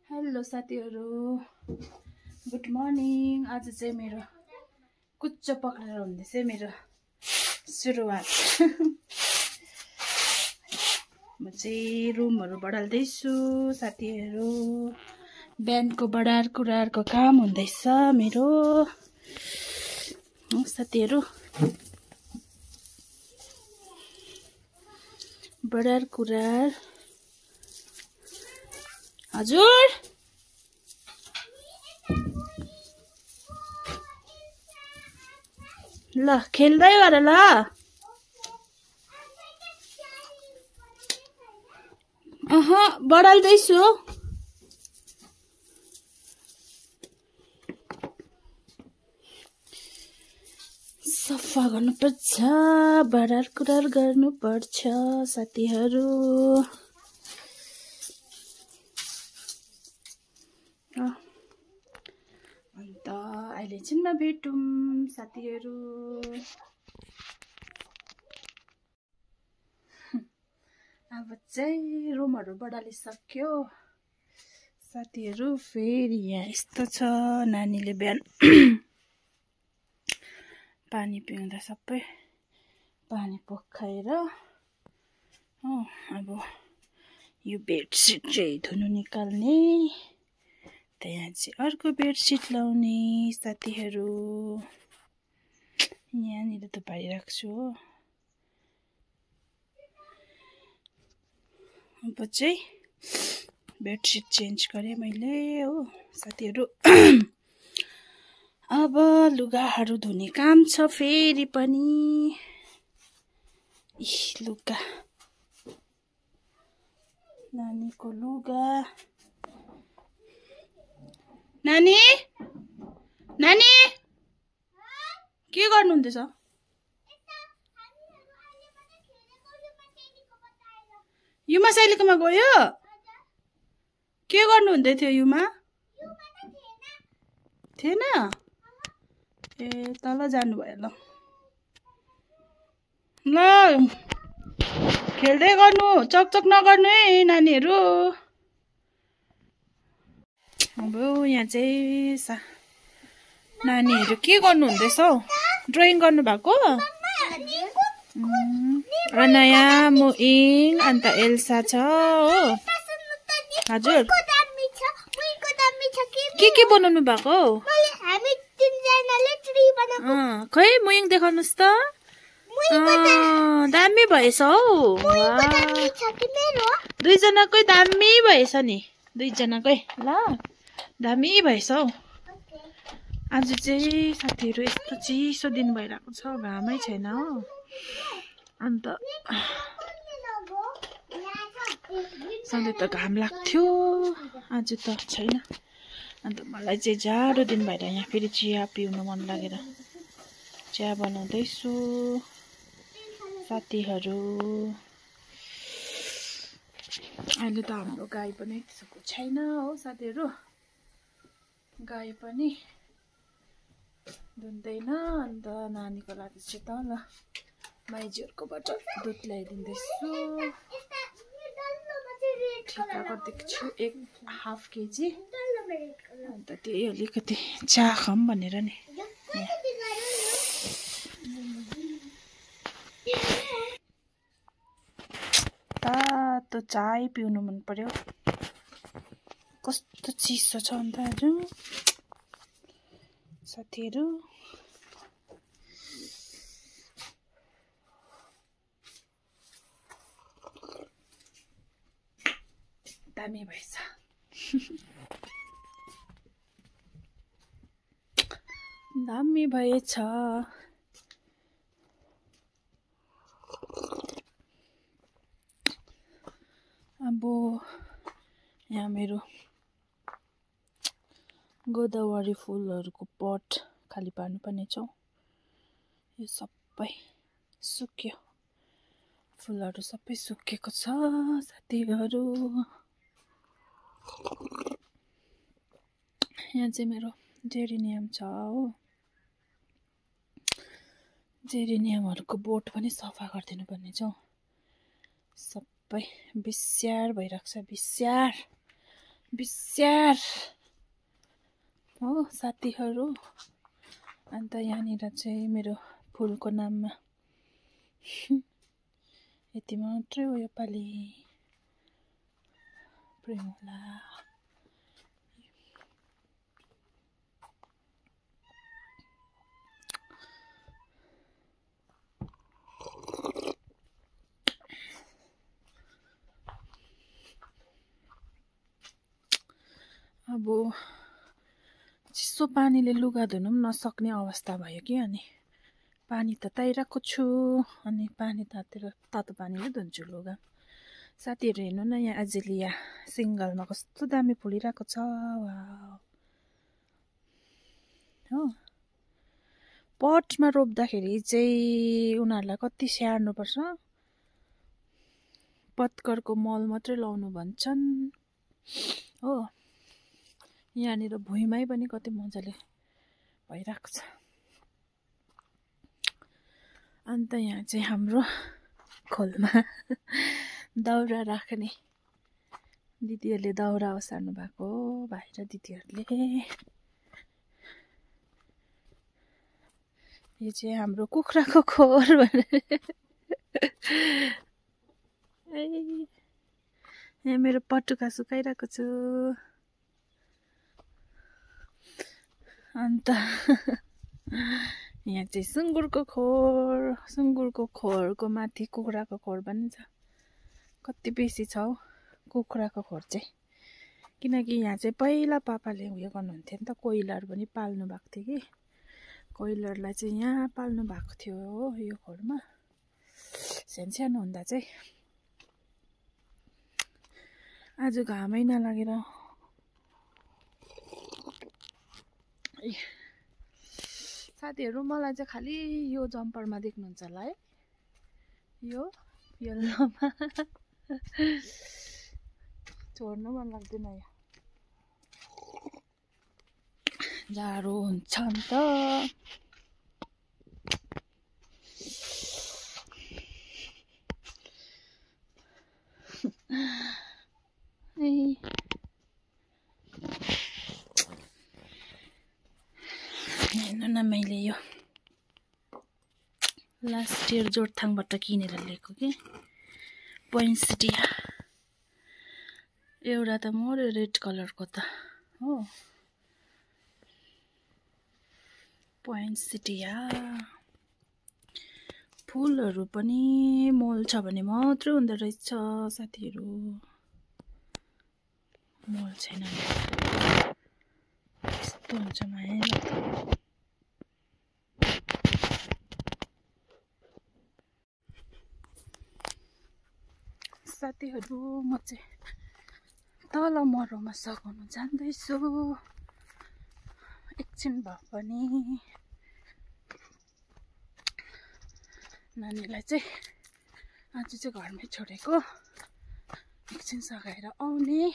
Hello साथीहरु, good morning. आज चाहिँ मेरो कुच्चो पक्रेर हुँदैछ मेरो सुरुवात। म चाहिँ रुमहरु बढाल्दैछु साथीहरु। बिहानको बढार कुरारको काम हुँदैछ मेरो साथीहरु। बढार कुरार हजुर ल खेल्दै गर ल। बढाल्दैछु। सफा गर्नुपर्छ, बढार कुरार गर्नुपर्छ साथीहरु। अन्त अहिले चाहिँ भेटौँ साथीहरु। अब चाहिँ रुमहरु बढालिसक्यो साथीहरु। फेरि यहाँ यस्तो छ, नानीले बिहान पानी पिउँदा सबै पानी पोखाएर अब यो बेडसिट चाहिँ धुनु निकाल्ने, त्यहाँ चाहिँ अर्को बेडसिट लाउने साथीहरु। यहाँनिर त पारिराख्छु हो। अब चाहिँ बेडसिट चेन्ज गरेँ मैले हो साथीहरु। अब लुगाहरू धुने काम छ फेरि पनि। लुगा, नानीको लुगा। नानी नानी के गर्नुहुँदैछ? युमा साइलीकोमा गयो? के गर्नुहुँदै थियो युमा? थिएन? ए तल जानुभयो ल। ल खेल्दै गर्नु, चकचक नगर्नु है नानीहरू। अब यहाँ चाहिँ नानीहरू के गर्नुहुँदैछ हौ? ड्रइङ गर्नु भएको? अनया, मोइङ अन्त एल्सा छ हो। हजुर के बनाउनु भएको हौ? खै मोइङ देखाउनुस् त। दामी भएछ हौ। दुईजनाकै दामी भएछ नि, दुईजनाकै ल दामी भएछ हौ। आज चाहिँ साथीहरु यस्तो चिसो दिन भइरहेको छ, घामै छैन हो। अन्त सधैँ त घाम लाग्थ्यो, आज त छैन। अन्त मलाई चाहिँ जाडो दिन भएर यहाँ फेरि चिया पिउनु मन लागेर चिया बनाउँदैछु साथीहरु। अहिले त हाम्रो गाई पनि त्यसको छैन हो साथीहरु। गाई पनि दुन्दैन। अन्त नानीको लागि चाहिँ तल माइजूहरुकोबाट दुध ल्याइदिँदैछु। ठिका गरिदिएको छु 1.5 केजी। अन्त त्यही अलिकति चिया खाऊँ भनेर नि। तातो चाय पिउनु मन पर्यो। कस्तो चिसो छ अन्त आज साथीहरु। दामी भएछ। दामी भएछ। अब यहाँ मेरो गोदावरी फुलहरुको पट खाली पार्नु पर्ने छ। यो सबै सुक्यो, फुलहरु सबै सुकेको छ साथीहरु। यहाँ चाहिँ मेरो जेरिनियम छ हो। जेरिनियमहरुको बोट पनि सफा गरिदिनु पर्ने छ। सबै बिस्यार भइराख्छ, बिस्यार। बिस्यार हो साथीहरू। अन्त यहाँनिर चाहिँ मेरो फुलको नाममा यति मात्रै हो योपालि। प्रेमला अब चिसो पानीले लुगा धुनु पनि नसक्ने अवस्था भयो कि। अनि पानी तताइरहेको छु अनि पानी तातेर तातो पानीले धुन्छु लुगा। साथीहरू हेर्नु न, यहाँ एजेलिया सिङ्गलमा कस्तो दामी फुलिरहेको छ। वाउ हो, पटमा रोप्दाखेरि चाहिँ उनीहरूलाई कति स्याहार्नुपर्छ। पत्करको मल मात्रै लाउनु भन्छन् हो। यहाँनिर भुइँमै पनि कति मजाले भइरहेको छ। अन्त यहाँ चाहिँ हाम्रो खोलमा दाउरा राख्ने दिदीहरूले दाउरा ओसार्नु भएको बाहिर दिदीहरूले। यो चाहिँ हाम्रो कुखुराको खोर भनेर यहाँ मेरो पटुका सुकाइरहेको छु। अन्त यहाँ चाहिँ सुँगुरको खोरको माथि कुखुराको खोर पनि छ। कति बेसी छ हौ कुखुराको खोर चाहिँ, किनकि यहाँ चाहिँ पहिला पापाले उयो गर्नुहुन्थ्यो नि त, कोइलर पनि पाल्नु भएको थियो कि। कोइलरलाई चाहिँ यहाँ पाल्नु भएको थियो हो यो खोरमा सानो हुँदा चाहिँ। आज घामै नलागेर साथीहरू मलाई चाहिँ खालि यो जम्परमा देख्नुहुन्छ होला है, यो येल्लोमा छोड्नु मन लाग्दैन। यो जाडो हुन्छ नि त। हेर्नु न, मैले यो लास्ट इयर जोरथाङबाट किनेर ल्याएको कि पोइन्सेटिया। एउटा त मर्यो रेड कलरको त हो, पोइन्सेटिया। फुलहरू पनि मल छ भने मात्रै हुँदो रहेछ साथीहरू, मल छैन यस्तो हुन्छ माया। साथीहरू म चाहिँ तल मरौमा सघाउनु जाँदैछु एकछिन भए पनि। नानीलाई चाहिँ आज चाहिँ घरमै छोडेको, एकछिन सघाएर आउने।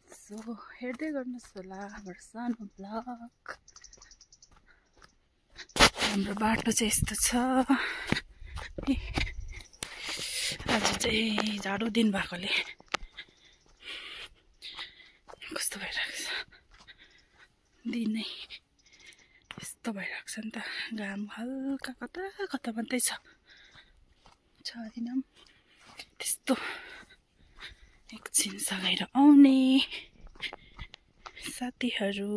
सो हेर्दै गर्नुहोस् होला हाम्रो सानो ब्लग। हाम्रो बाटो चाहिँ यस्तो छ। आज चाहिँ जाडो दिन भएकोले कस्तो भइरहेको छ, दिनै यस्तो भइरहेको छ नि त। घाम हल्का कता कता मात्रै छ, दिन त्यस्तो। एकछिन सघाएर आउने साथीहरू।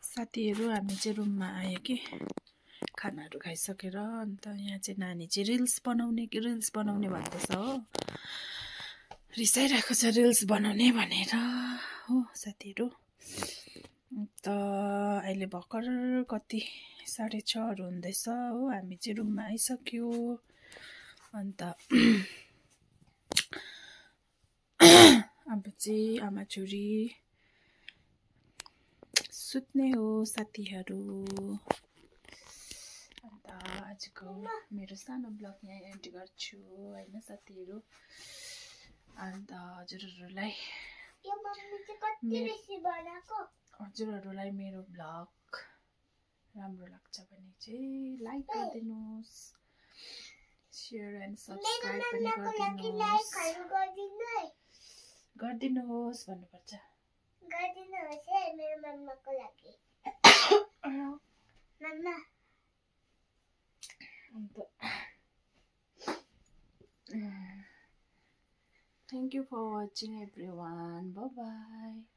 साथीहरू हामी चाहिँ रुममा आयो कि खानाहरू खाइसकेर। अन्त यहाँ चाहिँ नानी चाहिँ रिल्स बनाउने भन्दैछ हो, रिसाइरहेको छ रिल्स बनाउने भनेर हो साथीहरू। अन्त अहिले भर्खर कति 6:30 हुँदैछ हो, हामी चाहिँ रुममा आइसक्यो। अन्त चाहिँ आमा छोरी सुत्ने हो साथीहरू। अन्त आजको मेरो सानो ब्लग यहाँ एन्ड गर्छु हैन साथीहरू। अन्त हजुरहरूलाई मेरो ब्लग राम्रो लाग्छ भने चाहिँ लाइक गरिदिनुहोस्, शेयर एन्ड सब्स्क्राइब पनि गरिदिनुहोस् भन्नुपर्छ। गरिदिनुहोस् है मेरो मम्माको लागि। मम्मा Thank you for watching everyone. Bye bye.